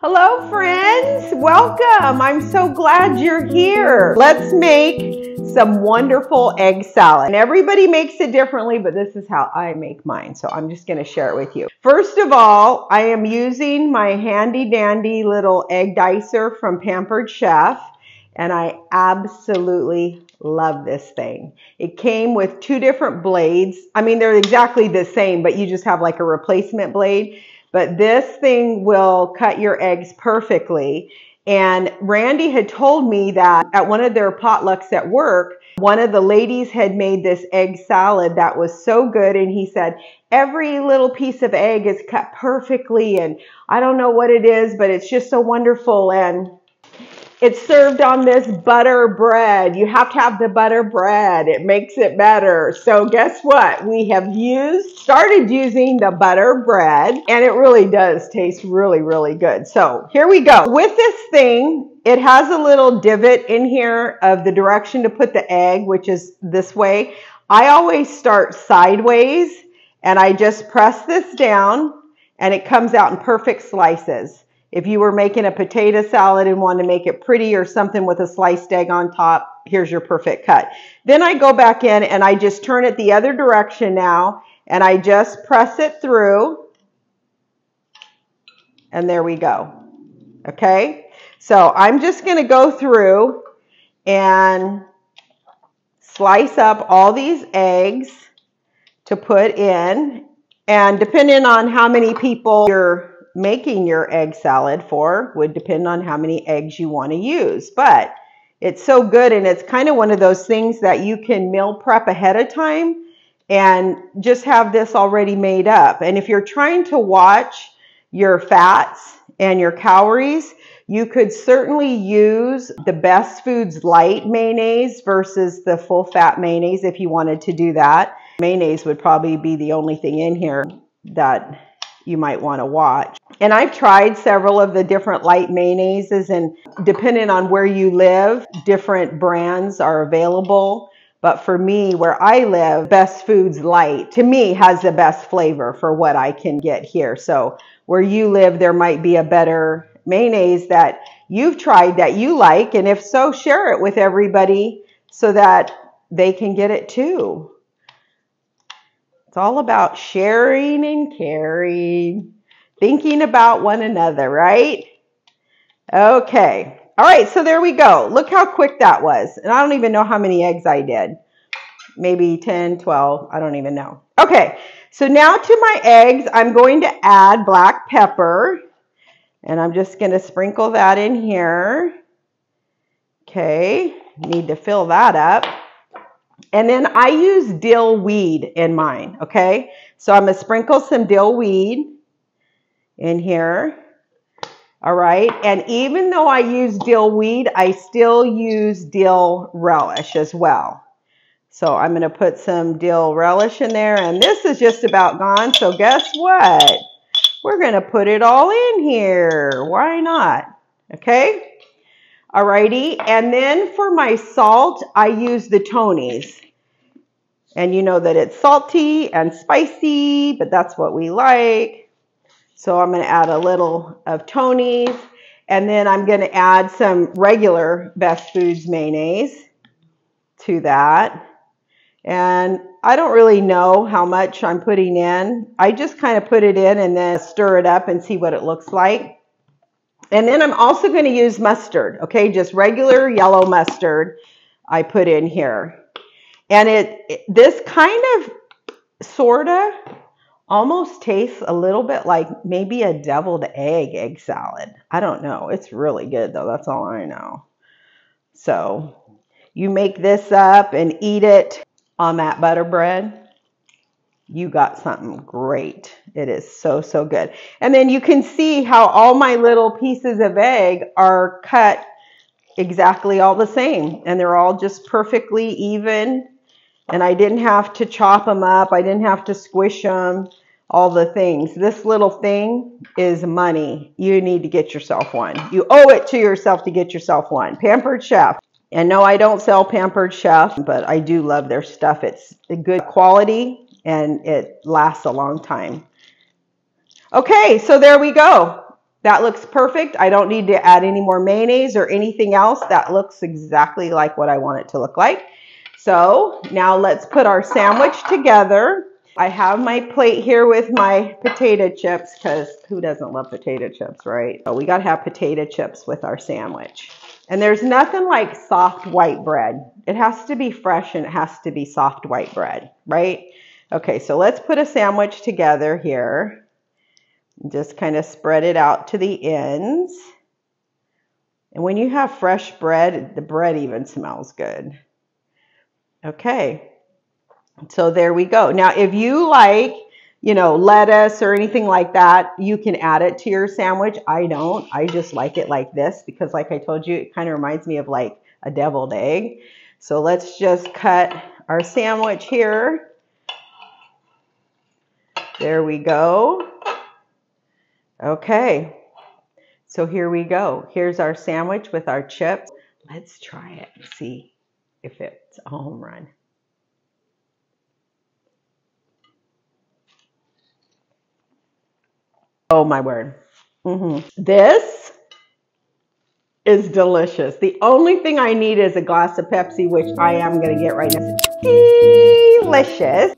Hello friends, welcome. I'm so glad you're here. Let's make some wonderful egg salad. And everybody makes it differently, but this is how I make mine. So I'm just gonna share it with you. First of all, I am using my handy dandy little egg dicer from Pampered Chef. And I absolutely love this thing. It came with two different blades. I mean, they're exactly the same, but you just have like a replacement blade. But this thing will cut your eggs perfectly. And Randy had told me that at one of their potlucks at work, one of the ladies had made this egg salad that was so good. And he said, every little piece of egg is cut perfectly. And I don't know what it is, but it's just so wonderful. And it's served on this butter bread. You have to have the butter bread. It makes it better. So guess what? We have started using the butter bread, and it really does taste really, really good. So here we go. With this thing, it has a little divot in here of the direction to put the egg, which is this way. I always start sideways, and I just press this down, and it comes out in perfect slices. If you were making a potato salad and want to make it pretty or something with a sliced egg on top, here's your perfect cut. Then I go back in and I just turn it the other direction now, and I just press it through, and there we go. Okay, so I'm just going to go through and slice up all these eggs to put in, and depending on how many people you're making your egg salad for would depend on how many eggs you want to use. But it's so good, and it's kind of one of those things that you can meal prep ahead of time and just have this already made up. And if you're trying to watch your fats and your calories, you could certainly use the Best Foods light mayonnaise versus the full fat mayonnaise if you wanted to do that. Mayonnaise would probably be the only thing in here that you might want to watch. And I've tried several of the different light mayonnaises, and depending on where you live, different brands are available. But for me, where I live, Best Foods Light, to me, has the best flavor for what I can get here. So where you live, there might be a better mayonnaise that you've tried that you like. And if so, share it with everybody so that they can get it too. It's all about sharing and caring, thinking about one another, right? Okay. All right, so there we go. Look how quick that was. And I don't even know how many eggs I did. Maybe 10, 12, I don't even know. Okay, so now to my eggs, I'm going to add black pepper. And I'm just going to sprinkle that in here. Okay, need to fill that up. And then I use dill weed in mine, okay? So I'm going to sprinkle some dill weed in here. All right, and even though I use dill weed, I still use dill relish as well. So I'm going to put some dill relish in there, and this is just about gone. So guess what? We're going to put it all in here. Why not? Okay? Alrighty, and then for my salt, I use the Tony's. And you know that it's salty and spicy, but that's what we like. So I'm going to add a little of Tony's, and then I'm going to add some regular Best Foods mayonnaise to that. And I don't really know how much I'm putting in. I just kind of put it in and then stir it up and see what it looks like. And then I'm also going to use mustard, okay? Just regular yellow mustard I put in here. And this kind of sort of almost tastes a little bit like maybe a deviled egg salad. I don't know. It's really good though. That's all I know. So you make this up and eat it on that butter bread. You got something great. It is so, so good. And then you can see how all my little pieces of egg are cut exactly all the same. And they're all just perfectly even. And I didn't have to chop them up. I didn't have to squish them, all the things. This little thing is money. You need to get yourself one. You owe it to yourself to get yourself one. Pampered Chef. And no, I don't sell Pampered Chef, but I do love their stuff. It's good quality and it lasts a long time. Okay, so there we go. That looks perfect. I don't need to add any more mayonnaise or anything else. That looks exactly like what I want it to look like. So now let's put our sandwich together. I have my plate here with my potato chips, because who doesn't love potato chips, right? So we got to have potato chips with our sandwich. And there's nothing like soft white bread. It has to be fresh and it has to be soft white bread, right? Okay, so let's put a sandwich together here. Just kind of spread it out to the ends. And when you have fresh bread, the bread even smells good. Okay, so there we go. Now, if you like, lettuce or anything like that, you can add it to your sandwich. I don't. I just like it like this because, like I told you, it kind of reminds me of like a deviled egg. So let's just cut our sandwich here. There we go. Okay, so here we go. Here's our sandwich with our chips. Let's try it and see if it's a home run. Oh my word. This is delicious. The only thing I need is a glass of Pepsi, which I am going to get right now. Delicious.